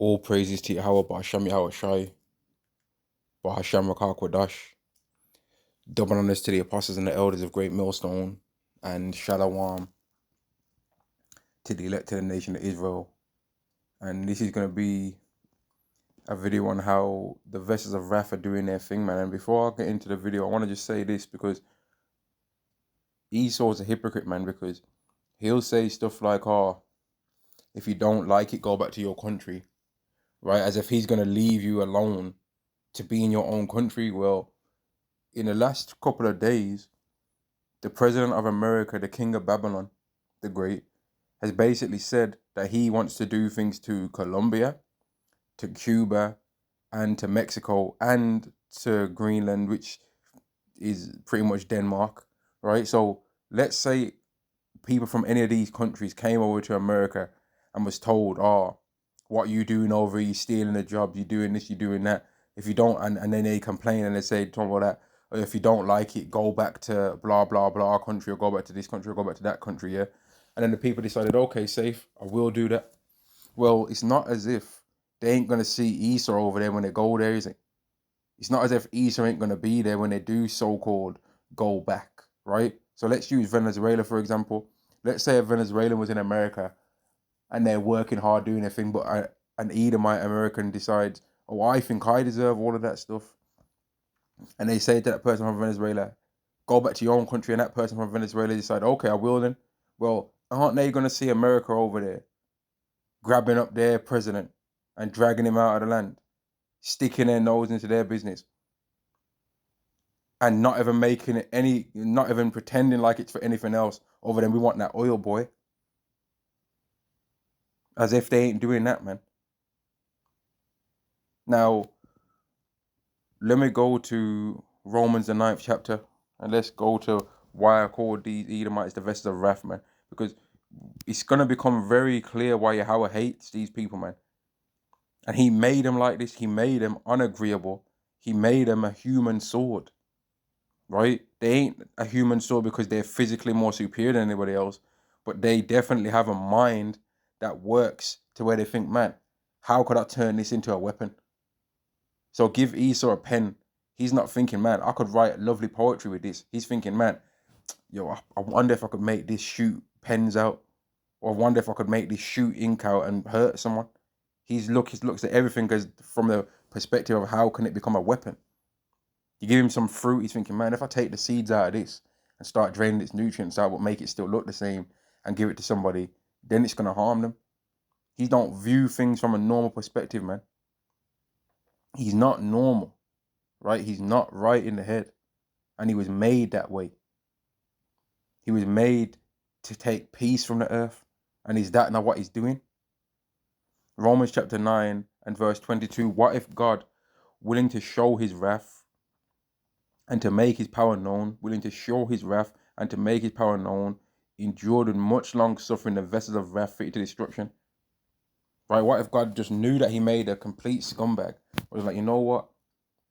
All praises to Yahweh, Ba'asham Yahweh Shai, Ba'asham Rakakwadash. Double honors to the apostles and the elders of Great Millstone, and Shalom to the elected nation of Israel. And this is going to be a video on how the vessels of wrath are doing their thing, man. And before I get into the video, I want to just say this, because Esau's a hypocrite, man, because he'll say stuff like, oh, if you don't like it, go back to your country, right? As if he's going to leave you alone to be in your own country. Well, in the last couple of days, the president of America, the king of Babylon, the Great, has basically said that he wants to do things to Colombia, to Cuba, and to Mexico, and to Greenland, which is pretty much Denmark, right? So let's say people from any of these countries came over to America and was told, oh, what you doing over here, you stealing a job, you doing this, you doing that. If you don't, and then they complain and they say, talk about that, or if you don't like it, go back to blah, blah, blah country, or go back to this country, or go back to that country, yeah? And then the people decided, okay, safe, I will do that. Well, it's not as if they ain't going to see Esau over there when they go there, is it? It's not as if Esau ain't going to be there when they do so-called go back, right? So let's use Venezuela, for example. Let's say a Venezuelan was in America and they're working hard doing their thing, but an Edomite American decides, oh, I think I deserve all of that stuff. And they say to that person from Venezuela, go back to your own country, and that person from Venezuela decide, okay, I will then. Well, aren't they going to see America over there grabbing up their president and dragging him out of the land, sticking their nose into their business, and not even making it not even pretending like it's for anything else other than we want that oil, boy? As if they ain't doing that, man. Now, let me go to Romans the 9th chapter, and let's go to why I call these Edomites the vessels of wrath, man. Because it's going to become very clear why Yahweh hates these people, man. And he made them like this. He made them unagreeable. He made them a human sword, right? They ain't a human sword because they're physically more superior than anybody else, but they definitely have a mind that works to where they think, man, how could I turn this into a weapon? So give Esau a pen. He's not thinking, man, I could write lovely poetry with this. He's thinking, man, yo, I wonder if I could make this shoot pens out, or I wonder if I could make this shoot ink out and hurt someone. He looks at everything as from the perspective of how can it become a weapon. You give him some fruit, he's thinking, man, if I take the seeds out of this and start draining its nutrients out, but make it still look the same and give it to somebody, then it's gonna harm them. He don't view things from a normal perspective, man. He's not normal, right? He's not right in the head. And he was made that way. He was made to take peace from the earth. And is that not what he's doing? Romans chapter 9 and verse 22. What if God, willing to show his wrath and to make his power known, willing to show his wrath and to make his power known, endured with much long suffering the vessels of wrath fitted to destruction? Right? What if God just knew that he made a complete scumbag? But was like, you know what?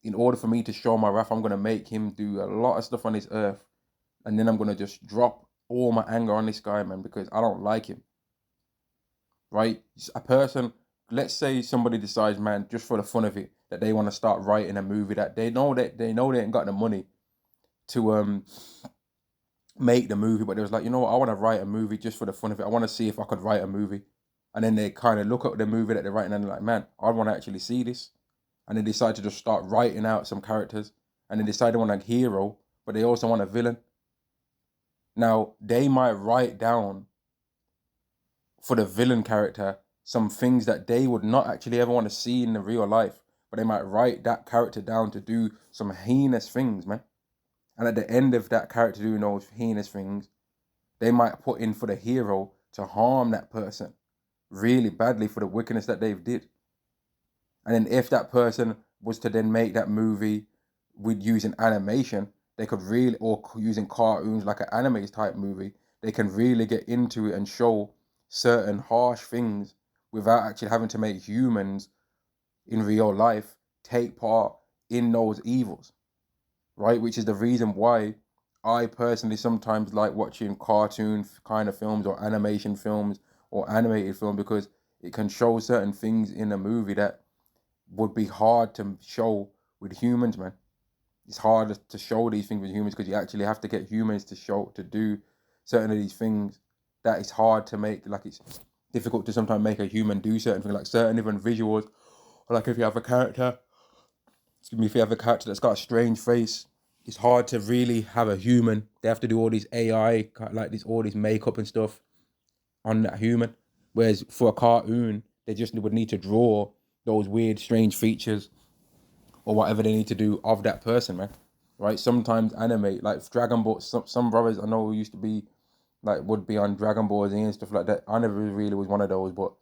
In order for me to show my wrath, I'm going to make him do a lot of stuff on this earth. And then I'm going to just drop all my anger on this guy, man, because I don't like him. Right? A person, let's say somebody decides, man, just for the fun of it, that they want to start writing a movie that they know they ain't got the money to make the movie, but they was like, you know what, I want to write a movie just for the fun of it. I want to see if I could write a movie. And then they kind of look at the movie that they're writing and they're like, man, I want to actually see this. And they decide to just start writing out some characters. And they decide they want a hero, but they also want a villain. Now, they might write down for the villain character some things that they would not actually ever want to see in the real life, but they might write that character down to do some heinous things, man. And at the end of that character doing those heinous things, they might put in for the hero to harm that person really badly for the wickedness that they've did. And then if that person was to then make that movie with using animation, they could really, or using cartoons like an anime type movie, they can really get into it and show certain harsh things without actually having to make humans in real life take part in those evils, right? Which is the reason why I personally sometimes like watching cartoon kind of films or animation films or animated film, because it can show certain things in a movie that would be hard to show with humans, man. It's hard to show these things with humans because you actually have to get humans to do certain of these things that it's hard to make. Like, it's difficult to sometimes make a human do certain things, like certain even visuals. Or like if you have a character, if you have a character that's got a strange face, it's hard to really have a human. They have to do all these AI, like this, all this makeup and stuff on that human. Whereas for a cartoon, they just would need to draw those weird, strange features or whatever they need to do of that person, man. Right? Sometimes anime, like Dragon Ball, some brothers I know who used to be like would be on Dragon Ball Z and stuff like that. I never really was one of those, but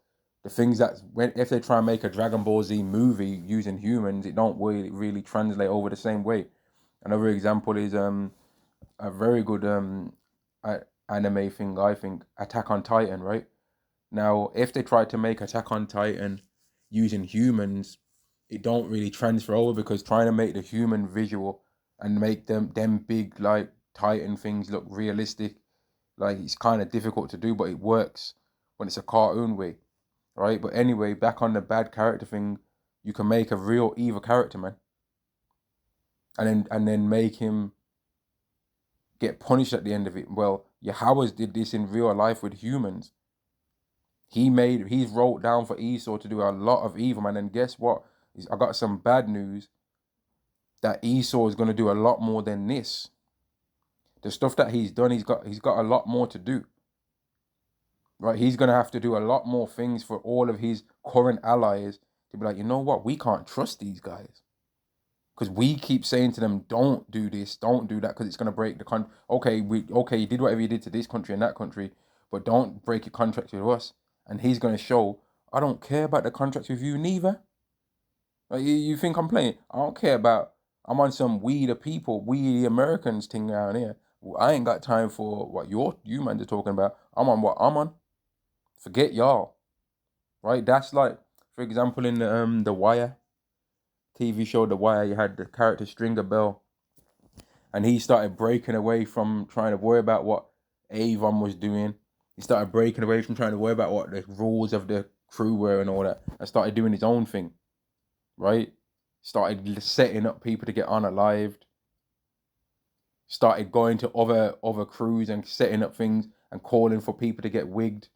the things that when if they try and make a Dragon Ball Z movie using humans, it don't really translate over the same way. Another example is a very good anime thing, I think, Attack on Titan, right? Now, if they tried to make Attack on Titan using humans, it don't really transfer over because trying to make the human visual and make them big like Titan things look realistic, like it's kind of difficult to do, but it works when it's a cartoon way, right? But anyway, back on the bad character thing, you can make a real evil character, man, and then make him get punished at the end of it. Well, Yahweh did this in real life with humans. He's wrote down for Esau to do a lot of evil, man. And guess what? I got some bad news that Esau is gonna do a lot more than this. The stuff that he's done, he's got a lot more to do. Right? He's gonna have to do a lot more things for all of his current allies to be like, you know what? We can't trust these guys. Because we keep saying to them, don't do this, don't do that, because it's gonna break the country. Okay, you did whatever you did to this country and that country, but don't break your contracts with us. And he's gonna show, I don't care about the contracts with you neither. Like, you think I'm playing? I don't care about. I'm on some we the people, we the Americans thing down here. I ain't got time for what you man are talking about. I'm on what I'm on. Forget y'all, right? That's like, for example, in the Wire TV show, The Wire, you had the character Stringer Bell, and he started breaking away from trying to worry about what Avon was doing. He started breaking away from trying to worry about what the rules of the crew were and all that, and started doing his own thing, right? Started setting up people to get unalived. Started going to other crews and setting up things and calling for people to get wigged,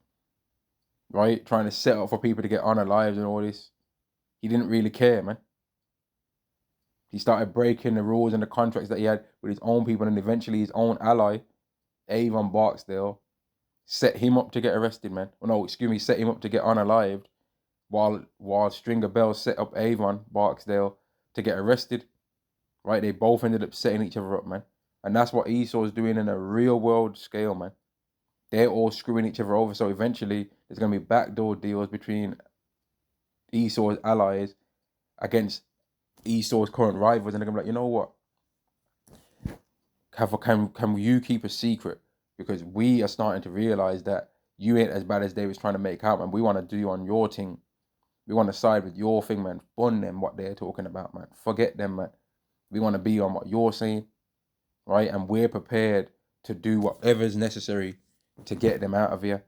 right? Trying to set up for people to get unalived and all this. He didn't really care, man. He started breaking the rules and the contracts that he had with his own people, and eventually his own ally, Avon Barksdale, set him up to get arrested, man. Oh no, excuse me, set him up to get unalived, while Stringer Bell set up Avon Barksdale to get arrested. Right? They both ended up setting each other up, man. And that's what Esau's doing in a real world scale, man. They're all screwing each other over. So eventually, there's gonna be backdoor deals between Esau's allies against Esau's current rivals, and they're gonna be like, you know what? Can you keep a secret? Because we are starting to realize that you ain't as bad as they was trying to make out, and we want to do you on your thing. We want to side with your thing, man. Fun them what they're talking about, man. Forget them, man. We want to be on what you're saying, right? And we're prepared to do whatever is necessary to get them out of here.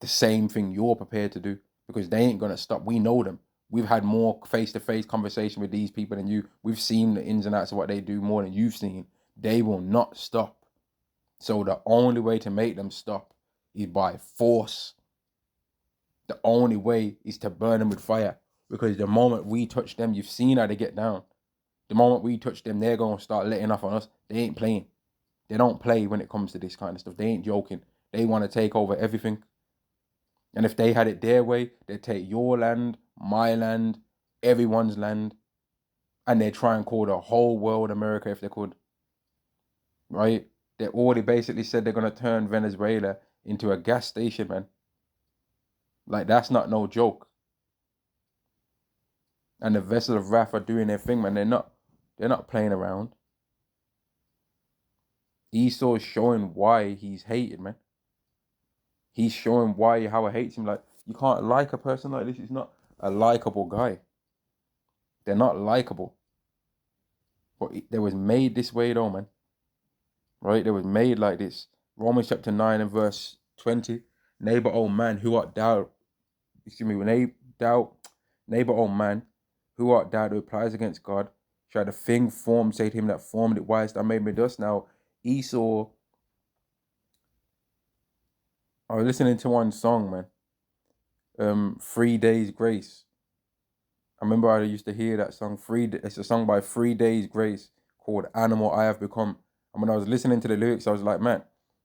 The same thing you're prepared to do, because they ain't gonna stop. We know them. We've had more face-to-face conversation with these people than you. We've seen the ins and outs of what they do more than you've seen. They will not stop. So the only way to make them stop is by force. The only way is to burn them with fire. Because the moment we touch them, you've seen how they get down. The moment we touch them, they're gonna start letting off on us. They ain't playing. They don't play when it comes to this kind of stuff. They ain't joking. They want to take over everything. And if they had it their way, they'd take your land, my land, everyone's land, and they'd try and call the whole world America if they could. Right? They already basically said they're gonna turn Venezuela into a gas station, man. Like, that's not no joke. And the vessel of wrath are doing their thing, man. They're not playing around. Esau's showing why he's hated, man. He's showing why Howard hates him. Like, you can't like a person like this. He's not a likable guy. They're not likable. But they was made this way though, man. Right? They was made like this. Romans chapter 9 and verse 20. Neighbor, old man, who art thou when they doubt, neighbor, O man, who art thou that replies against God? Shall the thing formed say to him that formed it, why hast thou made me dust? Now, Esau, I was listening to one song, man. 3 Days Grace. I remember I used to hear that song. It's a song by 3 Days Grace called "Animal I Have Become." And when I was listening to the lyrics, I was like, man,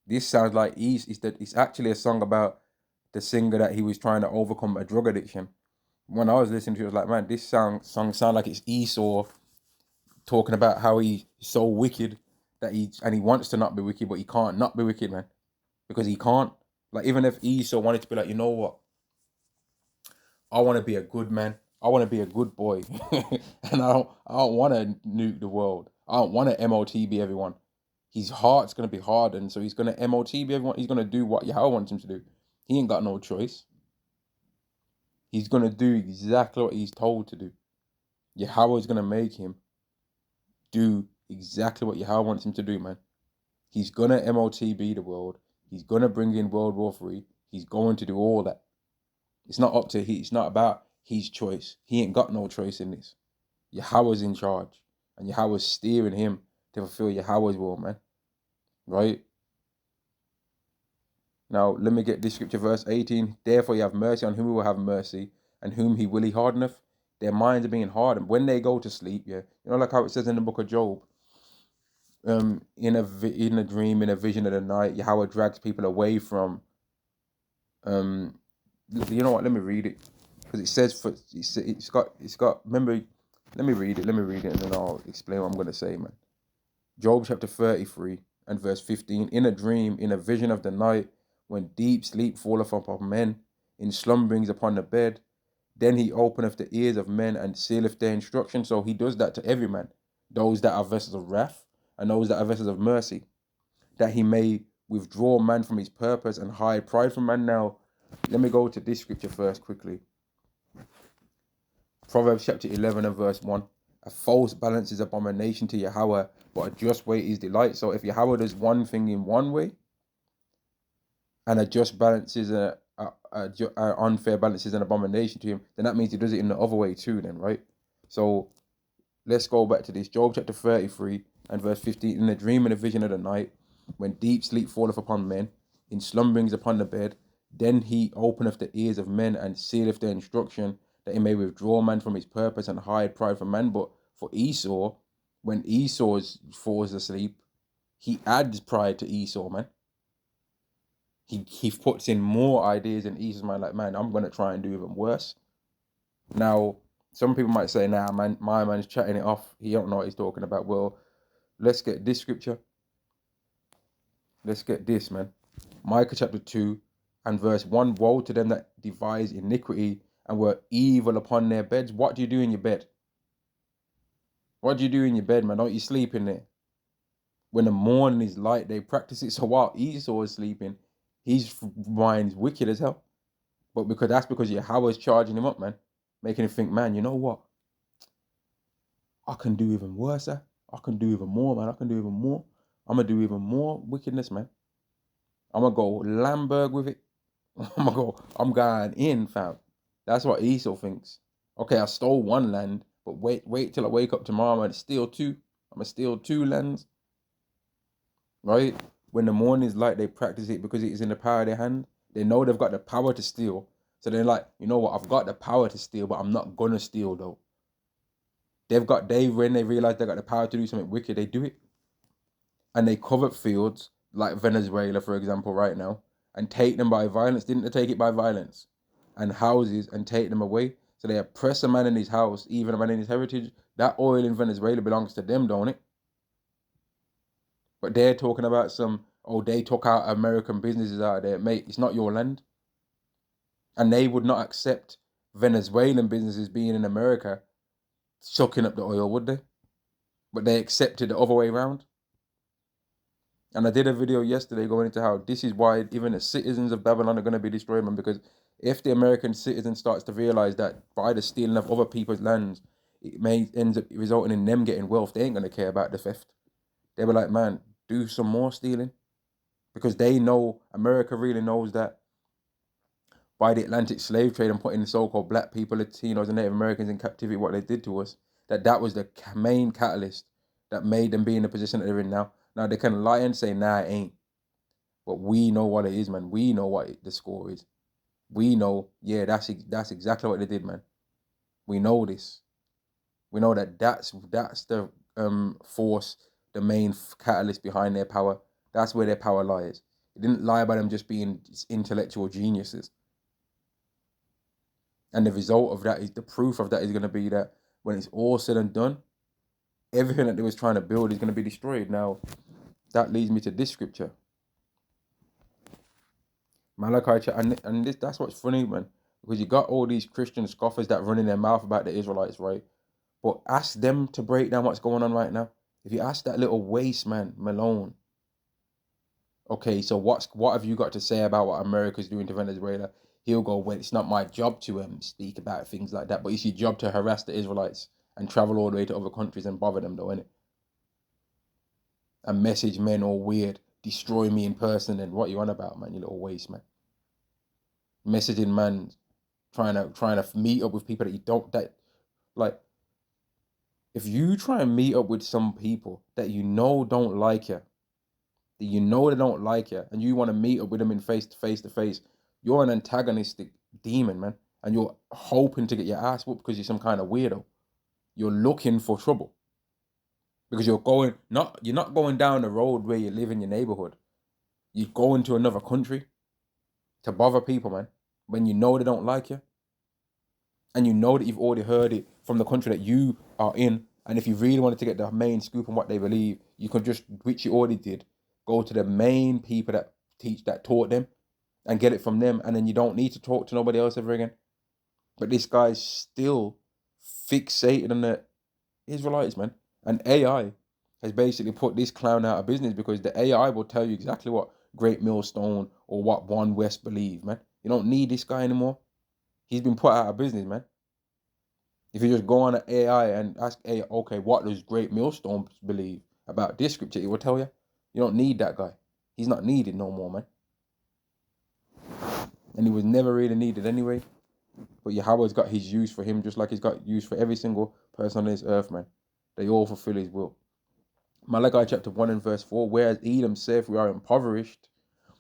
this sounds like it's actually a song about the singer that he was trying to overcome a drug addiction. When I was listening to it, I was like, man, this song sound like it's Esau talking about how he's so wicked that he wants to not be wicked, but he can't not be wicked, man, because he can't. Like, even if Esau wanted to be like, you know what, I want to be a good man. I want to be a good boy, and I don't want to nuke the world. I don't want to MOTB everyone. His heart's gonna be hardened, so he's gonna MOTB everyone. He's gonna do what Yahweh wants him to do. He ain't got no choice. He's gonna do exactly what he's told to do. Yahweh's gonna make him do exactly what Yahweh wants him to do, man. He's gonna MOTB the world. He's gonna bring in World War III. He's going to do all that. It's not up to it's not about his choice. He ain't got no choice in this. Yahweh's in charge, and Yahweh's steering him to fulfill Yahweh's will, man. Right? Now, let me get this scripture, verse 18. Therefore, you have mercy on whom he will have mercy, and whom he will he hardeneth. Their minds are being hardened when they go to sleep. Yeah, you know, like how it says in the book of Job. In a dream, in a vision of the night, Yahweh drags people away from. You know what? Let me read it, because it says it's got. Remember, let me read it, and then I'll explain what I'm gonna say, man. Job chapter 33 and verse 15. In a dream, in a vision of the night, when deep sleep falleth upon men, in slumberings upon the bed, then he openeth the ears of men and sealeth their instruction. So he does that to every man, those that are vessels of wrath and those that are vessels of mercy, that he may withdraw man from his purpose and hide pride from man. Now, let me go to this scripture first quickly. Proverbs chapter 11 and verse 1. A false balance is abomination to Yahweh, but a just weight is delight. So if Yahweh does one thing in one way, and a just balance is a unfair balance is an abomination to him, then that means he does it in the other way too, then, right? So let's go back to this. Job chapter 33 and verse 15. In a dream and a vision of the night, when deep sleep falleth upon men, in slumberings upon the bed, then he openeth the ears of men and sealeth their instruction, that he may withdraw man from his purpose and hide pride from man. But for Esau, when Esau falls asleep, he adds pride to Esau, man. He puts in more ideas in Esau's mind, like, man, I'm gonna try and do even worse. Now, some people might say, nah, man, my man's chatting it off. He don't know what he's talking about. Well, let's get this scripture. Let's get this, man. Micah chapter 2 and verse 1. Woe to them that devise iniquity and were evil upon their beds. What do you do in your bed? What do you do in your bed, man? Don't you sleep in there? When the morning is light, they practice it. So while Esau is sleeping, his mind's wicked as hell. But that's because Yahweh's charging him up, man. Making him think, man, you know what? I can do even worse, I can do even more, man. I can do even more. I'm going to do even more wickedness, man. I'm going to go Lamberg with it. I'm going in, fam. That's what Esau thinks. Okay, I stole one land, but wait till I wake up tomorrow. I'm going to steal two. I'm going to steal two lands. Right? When the morning is light, they practice it because it is in the power of their hand. They know they've got the power to steal. So they're like, you know what? I've got the power to steal, but I'm not going to steal, though. When they realize they got the power to do something wicked, they do it. And they covet fields, like Venezuela, for example, right now, and take them by violence. Didn't they take it by violence? And houses and take them away. So they oppress a man in his house, even a man in his heritage. That oil in Venezuela belongs to them, don't it? But they're talking about they took out American businesses out of there. Mate, it's not your land. And they would not accept Venezuelan businesses being in America sucking up the oil, would they? But they accepted the other way around. And I did a video yesterday going into how this is why even the citizens of Babylon are going to be destroyed, man. Because if the American citizen starts to realize that by the stealing of other people's lands, it may ends up resulting in them getting wealth, they ain't going to care about the theft. They were like, man, do some more stealing. Because they know, America really knows that by the Atlantic slave trade and putting the so-called black people, Latinos, and Native Americans in captivity, what they did to us, that was the main catalyst that made them be in the position that they're in now. Now, they can lie and say, nah, it ain't. But we know what it is, man. We know what the score is. We know, yeah, that's exactly what they did, man. We know this. We know that that's the force, the main catalyst behind their power. That's where their power lies. It didn't lie about them just being intellectual geniuses. And the result of that is, the proof of that is going to be that when it's all said and done, everything that they was trying to build is going to be destroyed. Now, that leads me to this scripture. Malachi, and that's what's funny, man. Because you got all these Christian scoffers that run in their mouth about the Israelites, right? But ask them to break down what's going on right now. If you ask that little waste man, Malone, okay, so what have you got to say about what America's doing to Venezuela? He'll go, well, it's not my job to speak about things like that, but it's your job to harass the Israelites and travel all the way to other countries and bother them, though, innit? And message men all weird, destroy me in person, and what you on about, man, you little waste, man. Messaging man, trying to meet up with people that you don't, like, if you try and meet up with some people that you know don't like you, that you know they don't like you, and you want to meet up with them in face to face, you're an antagonistic demon, man. And you're hoping to get your ass whooped because you're some kind of weirdo. You're looking for trouble. Because you're not going down the road where you live in your neighborhood. You're going to another country to bother people, man, when you know they don't like you. And you know that you've already heard it from the country that you are in. And if you really wanted to get the main scoop on what they believe, you could just, which you already did, go to the main people that taught them and get it from them. And then you don't need to talk to nobody else ever again. But this guy's still fixated on the Israelites, man. And AI has basically put this clown out of business, because the AI will tell you exactly what Great Millstone or what One West believe, man. You don't need this guy anymore. He's been put out of business, man. If you just go on an AI and ask AI, okay, what does Great Millstone believe about this scripture, it will tell you. You don't need that guy. He's not needed no more, man. And he was never really needed anyway. But Yahweh's got his use for him, just like he's got use for every single person on this earth, man. They all fulfill his will. Malachi chapter 1 and verse 4, whereas Edom saith we are impoverished,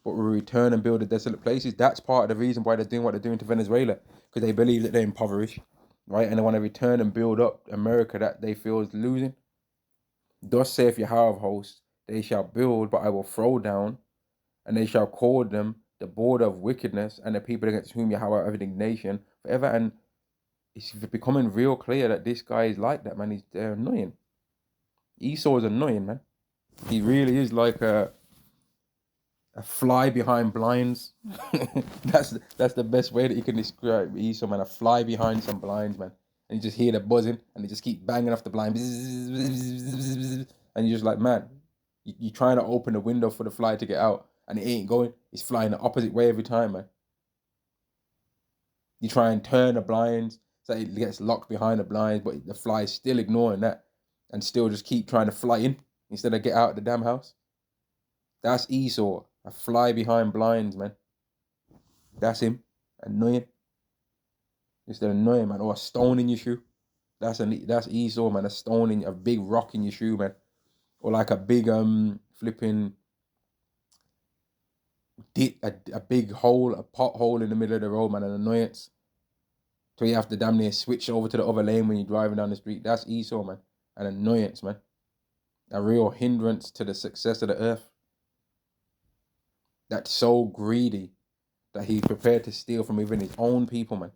but we return and build the desolate places. That's part of the reason why they're doing what they're doing to Venezuela, because they believe that they're impoverished, right? And they want to return and build up America that they feel is losing. Thus saith Yahweh of hosts, they shall build, but I will throw down, and they shall call them the border of wickedness, and the people against whom Yahweh of indignation forever. And it's becoming real clear that this guy is like that, man. They're annoying. Esau is annoying, man. He really is like a fly behind blinds. that's the best way that you can describe Esau, man. A fly behind some blinds, man. And you just hear the buzzing, and they just keep banging off the blind. And you're just like, man, you're trying to open the window for the fly to get out, and it ain't going. It's flying the opposite way every time, man. You try and turn the blinds, so it gets locked behind the blinds, but the fly is still ignoring that and still just keep trying to fly in instead of get out of the damn house. That's Esau, a fly behind blinds, man. That's him. Annoying. Just annoying, man. Or a stone in your shoe. That's Esau, man. A big rock in your shoe, man. Or like a big flipping a big hole, a pothole in the middle of the road, man. An annoyance. So you have to damn near switch over to the other lane when you're driving down the street. That's Esau, man. An annoyance, man. A real hindrance to the success of the earth. That's so greedy that he's prepared to steal from even his own people, man.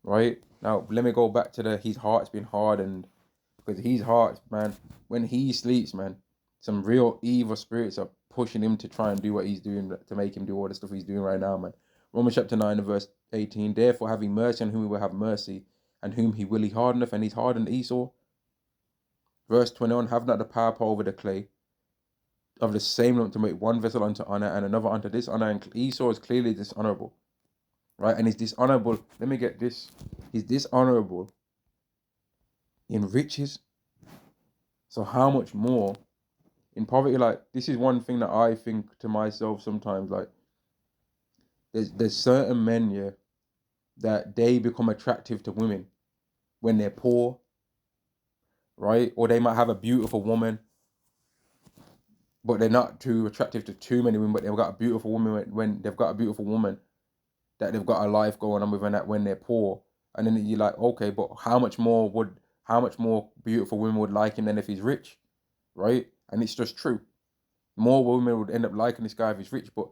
Right? Now, let me go back to his heart's been hardened. Because his heart, man, when he sleeps, man, some real evil spirits are pushing him to try and do what he's doing, to make him do all the stuff he's doing right now, man. Romans chapter 9 and verse 18, therefore having mercy on whom he will have mercy, and whom he will he hardeneth, and he's hardened Esau. Verse 21, have not the power over the clay, of the same lump to make one vessel unto honor, and another unto dishonor, and Esau is clearly dishonorable. Right? And he's dishonorable, let me get this, he's dishonorable in riches. So how much more in poverty? Like, this is one thing that I think to myself sometimes, like, There's certain men, yeah, that they become attractive to women when they're poor, right? Or they might have a beautiful woman, but they're not too attractive to too many women. But they've got a beautiful woman when they've got a beautiful woman that they've got a life going on with, and that when they're poor, and then you're like, okay, but how much more beautiful women would like him than if he's rich, right? And it's just true. More women would end up liking this guy if he's rich, but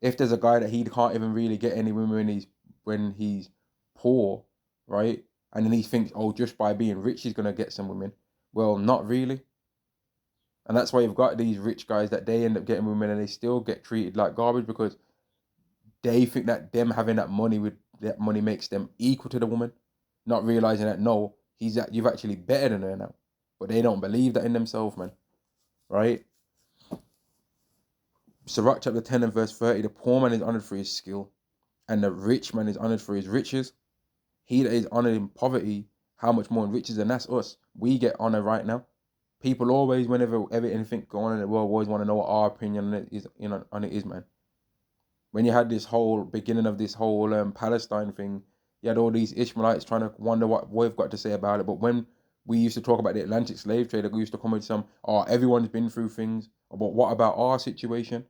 if there's a guy that he can't even really get any women when he's poor, right? And then he thinks, oh, just by being rich he's gonna get some women. Well, not really. And that's why you've got these rich guys that they end up getting women and they still get treated like garbage because they think that them having that money makes them equal to the woman, not realizing that no, you've actually better than her now. But they don't believe that in themselves, man. Right? Sirach chapter 10 and verse 30, the poor man is honored for his skill, and the rich man is honored for his riches. He that is honored in poverty, how much more in riches? And that's us. We get honor right now. People always, whenever anything going on in the world, always want to know what our opinion on it is, on it is, man. When you had this whole beginning of this whole Palestine thing, you had all these Ishmaelites trying to wonder what we've got to say about it. But when we used to talk about the Atlantic slave trade, we used to come with some, oh, everyone's been through things. But what about our situation?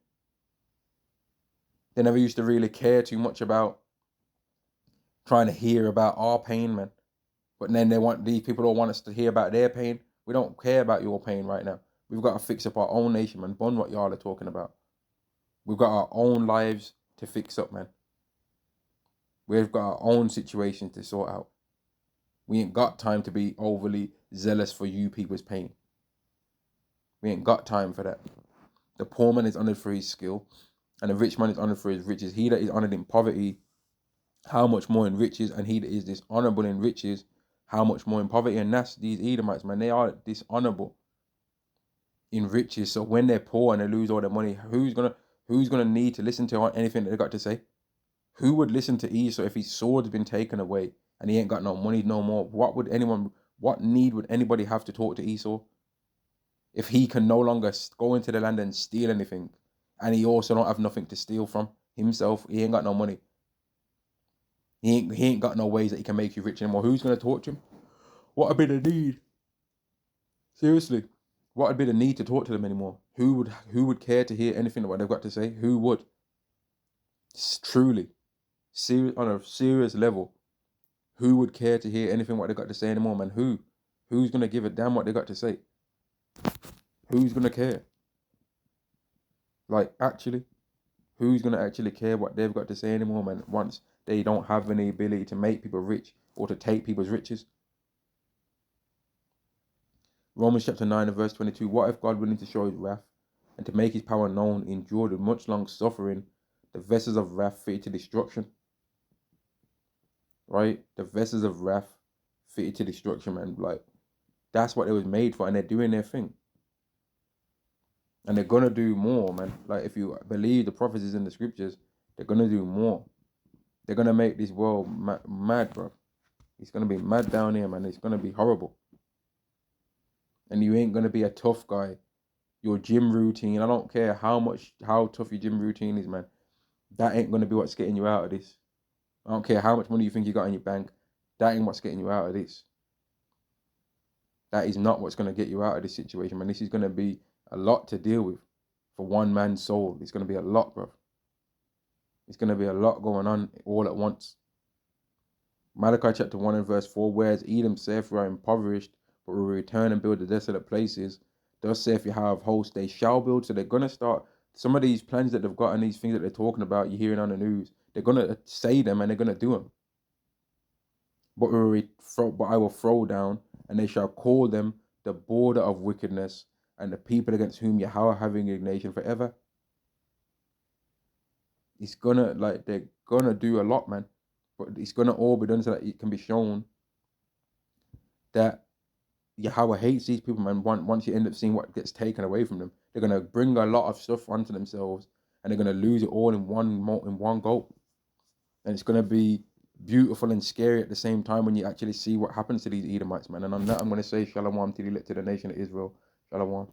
They never used to really care too much about trying to hear about our pain, man. But then these people don't want us to hear about their pain. We don't care about your pain right now. We've got to fix up our own nation, man. Bun what y'all are talking about. We've got our own lives to fix up, man. We've got our own situations to sort out. We ain't got time to be overly zealous for you people's pain. We ain't got time for that. The poor man is honored for his skill, and the rich man is honored for his riches. He that is honored in poverty, how much more in riches? And he that is dishonorable in riches, how much more in poverty? And that's these Edomites, man. They are dishonorable in riches. So when they're poor and they lose all their money, who's gonna need to listen to anything that they got to say? Who would listen to Esau if his sword's been taken away and he ain't got no money no more? What need would anybody have to talk to Esau if he can no longer go into the land and steal anything, and he also don't have nothing to steal from himself? He ain't got no money. He ain't got no ways that he can make you rich anymore. Who's gonna talk to him? What would be the need? Seriously, what would be the need to talk to them anymore? Who would care to hear anything what they've got to say? Who would? Truly, on a serious level, who would care to hear anything what they got to say anymore, man? Who's gonna give a damn what they got to say? Who's gonna care? Like, actually, who's gonna actually care what they've got to say anymore, man? Once they don't have any ability to make people rich or to take people's riches. Romans chapter 9 and verse 22. What if God, willing to show his wrath and to make his power known, endured with much long suffering the vessels of wrath fitted to destruction? Right? The vessels of wrath fitted to destruction, man. Like, that's what it was made for, and they're doing their thing. And they're gonna do more, man. Like, if you believe the prophecies in the scriptures, they're gonna do more. They're gonna make this world mad, bro. It's gonna be mad down here, man. It's gonna be horrible. And you ain't gonna be a tough guy. Your gym routine, I don't care how tough your gym routine is, man. That ain't gonna be what's getting you out of this. I don't care how much money you think you got in your bank. That ain't what's getting you out of this. That is not what's gonna get you out of this situation, man. This is gonna be a lot to deal with for one man's soul. It's gonna be a lot, bro. It's gonna be a lot going on all at once. Malachi chapter 1 and verse 4, whereas Edom saith, we are impoverished, but will return and build the desolate places. Thus saith Yahweh of hosts, they shall build. So they're gonna start some of these plans that they've got and these things that they're talking about, you're hearing on the news. They're gonna say them and they're gonna do them. But I will throw down, and they shall call them the border of wickedness, and the people against whom Yahweh have indignation forever. It's gonna, like, they're gonna do a lot, man. But it's gonna all be done so that it can be shown that Yahweh hates these people, man. Once you end up seeing what gets taken away from them, they're gonna bring a lot of stuff onto themselves, and they're gonna lose it all in one go. And it's gonna be beautiful and scary at the same time when you actually see what happens to these Edomites, man. And on that, I'm gonna say Shalom to the nation of Israel. Shalom.